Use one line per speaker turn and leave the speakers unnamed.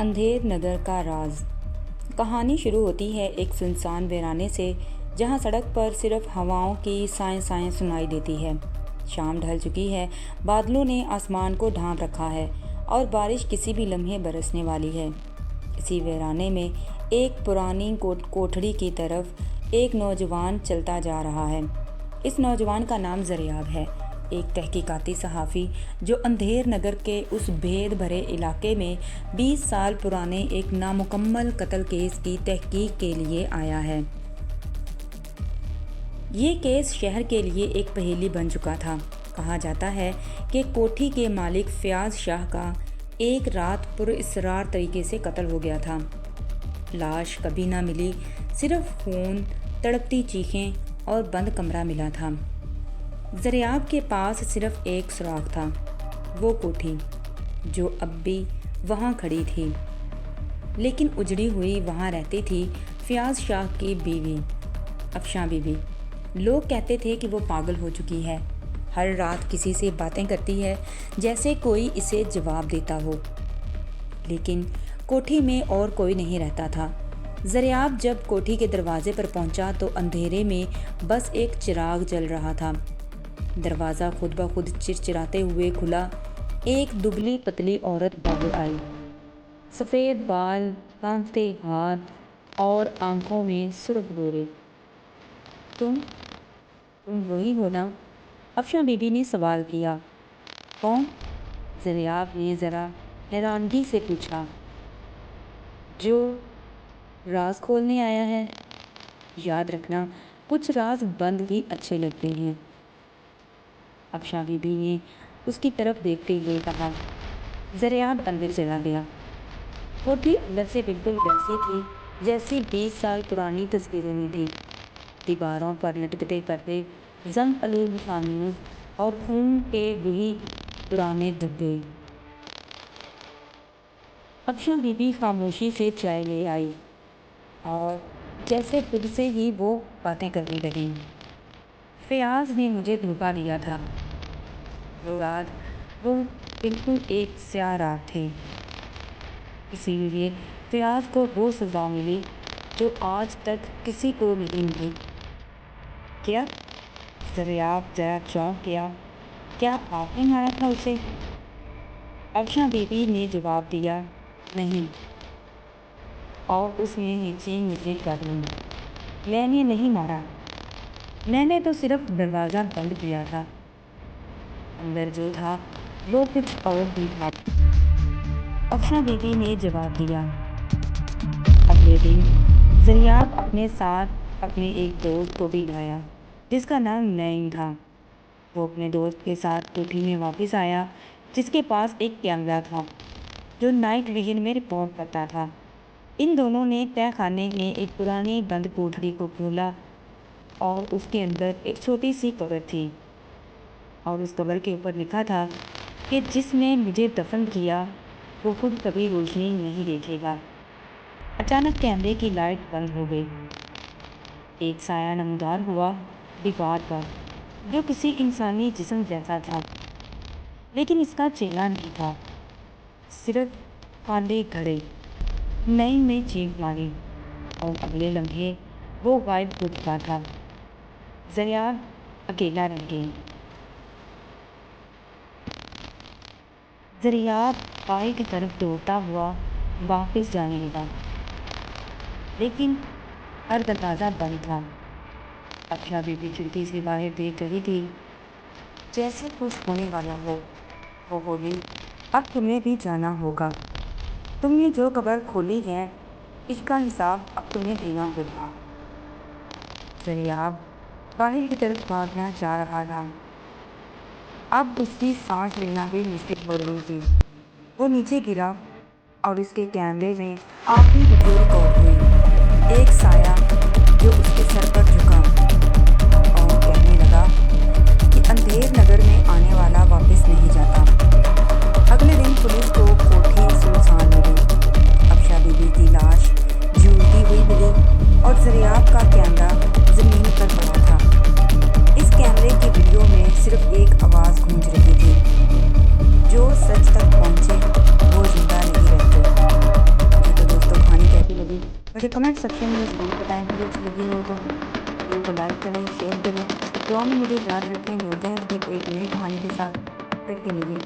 اندھیر نگر کا راز۔ کہانی شروع ہوتی ہے ایک سنسان ویرانے سے، جہاں سڑک پر صرف ہواؤں کی سائیں سائیں سنائی دیتی ہے۔ شام ڈھل چکی ہے، بادلوں نے آسمان کو ڈھانپ رکھا ہے اور بارش کسی بھی لمحے برسنے والی ہے۔ اسی ویرانے میں ایک پرانی کوٹھڑی کی طرف ایک نوجوان چلتا جا رہا ہے۔ اس نوجوان کا نام زریاب ہے، ایک تحقیقاتی صحافی جو اندھیر نگر کے اس بھید بھرے علاقے میں 20 سال پرانے ایک نامکمل قتل کیس کی تحقیق کے لیے آیا ہے۔ یہ کیس شہر کے لیے ایک پہیلی بن چکا تھا۔ کہا جاتا ہے کہ کوٹھی کے مالک فیاض شاہ کا ایک رات پراسرار طریقے سے قتل ہو گیا تھا۔ لاش کبھی نہ ملی، صرف خون، تڑپتی چیخیں اور بند کمرہ ملا تھا۔ زریاب کے پاس صرف ایک سراغ تھا، وہ کوٹھی جو اب بھی وہاں کھڑی تھی، لیکن اجڑی ہوئی وہاں رہتی تھی فیاض شاہ کی بیوی افشاں بی بی۔ لوگ کہتے تھے کہ وہ پاگل ہو چکی ہے، ہر رات کسی سے باتیں کرتی ہے جیسے کوئی اسے جواب دیتا ہو، لیکن کوٹھی میں اور کوئی نہیں رہتا تھا۔ زریاب جب کوٹھی کے دروازے پر پہنچا تو اندھیرے میں بس ایک چراغ جل رہا تھا۔ دروازہ خود بخود چرچراتے ہوئے کھلا۔ ایک دبلی پتلی عورت باہر آئی، سفید بال، کانپتے ہاتھ اور آنکھوں میں سرخ ڈورے۔ تم وہی ہو نا؟ افشاں بی بی نے سوال کیا۔ کون؟ زریاب نے ذرا حیرانگی سے پوچھا۔ جو راز کھولنے آیا ہے؟ یاد رکھنا، کچھ راز بند ہی اچھے لگتے ہیں، افشاں بی بی نے اس کی طرف دیکھتے ہوئے کہا۔ زریاب اندر چلا گیا۔ کوٹھی اندر سے بالکل ویسی تھی جیسی 20 سال پرانی تصویروں میں تھی۔ دیواروں پر لٹکتے پردے، زنگ آلود فانوس اور خون کے وہی پرانے دھبے۔ افشاں بی بی خاموشی سے چائے لے آئی اور جیسے خود سے ہی وہ باتیں کرنے لگی۔ فیاض نے مجھے دھوکا دیا تھا، وہ رات، وہ بالکل ایک سیاہ رات تھی، اسی لیے فیاض کو وہ سزا ملی جو آج تک کسی کو نہیں ملی۔ کیا؟ زریاب ذرا چونک گیا۔ کیا آپ نے مارا تھا اسے؟ افشاں بی بی نے جواب دیا، نہیں، اور اس نے نیچے مجھے کر لی۔ میں نے نہیں مارا، میں نے تو صرف دروازہ بند کیا تھا، اندر جو تھا وہ کچھ اور بھی تھا، افشاں بی بی نے جواب دیا۔ اگلے دن زریاب اپنے ساتھ اپنے ایک دوست کو بھی لایا جس کا نام نعیم تھا۔ وہ اپنے دوست کے ساتھ کوٹھی میں واپس آیا جس کے پاس ایک کیمرہ تھا جو نائٹ ویژن میں رپورٹ کرتا تھا۔ ان دونوں نے تہہ خانے میں ایک پرانی بند کوٹھڑی کو کھولا اور اس کے اندر ایک چھوٹی سی قبر تھی، اور اس قبر کے اوپر لکھا تھا کہ جس نے مجھے دفن کیا وہ خود کبھی روشنی نہیں دیکھے گا۔ اچانک کیمرے کی لائٹ بند ہو گئی۔ ایک سایہ نمودار ہوا دیوار پر جو کسی انسانی جسم جیسا تھا، لیکن اس کا چہرہ نہیں تھا، صرف کالے گھڑے۔ نعیم نے چیخ ماری اور اگلے لمحے وہ غائب ہو چکا تھا۔ زریاب اکیلا رہ گیا۔ زریاب باہر کی طرف دوڑتا ہوا واپس جانے لگا، لیکن ہر دروازہ بند تھا۔ افشاں بی بی کھڑکی سے باہر دیکھ رہی تھی جیسے کچھ ہونے والا ہو۔ وہ بولی، اب تمہیں بھی جانا ہوگا، تم نے جو قبر کھولی ہے اس کا حساب اب تمہیں دینا ہوگا۔ زریاب باہر کی طرف بھاگنا چاہ رہا تھا، اب اس کی سانس لینا بھی مشکل ہو رہی تھی۔ وہ نیچے گرا اور اس کے کیمرے میں آخری ویڈیو ریکارڈ ہوئی۔ ایک سایہ جو اس کے سر پر جھکا اور کہنے لگا کہ اندھیر نگر میں آنے والا واپس نہیں جاتا۔ اگلے دن پولیس کو کوٹھی سنسان ملی۔ افشاں بی بی کی لاش جھولتی ہوئی ملی اور زریاب کا کیمرہ زمین پر پڑا تھا۔ اس کیمرے کی ویڈیو میں صرف ایک آواز گونج رہی تھی، جو سچ تک پہنچے وہ زندہ نہیں رہتے۔ مجھے کمنٹ سیکشن میں ضرور بتائیں، ویڈیو اچھی لگی ہو تو ویڈیو کو لائک کریں، شیئر کریں، دعا میں مجھے یاد رکھیں، ملتے ہیں ایک نئی کہانی کے ساتھ، پھر کے لیے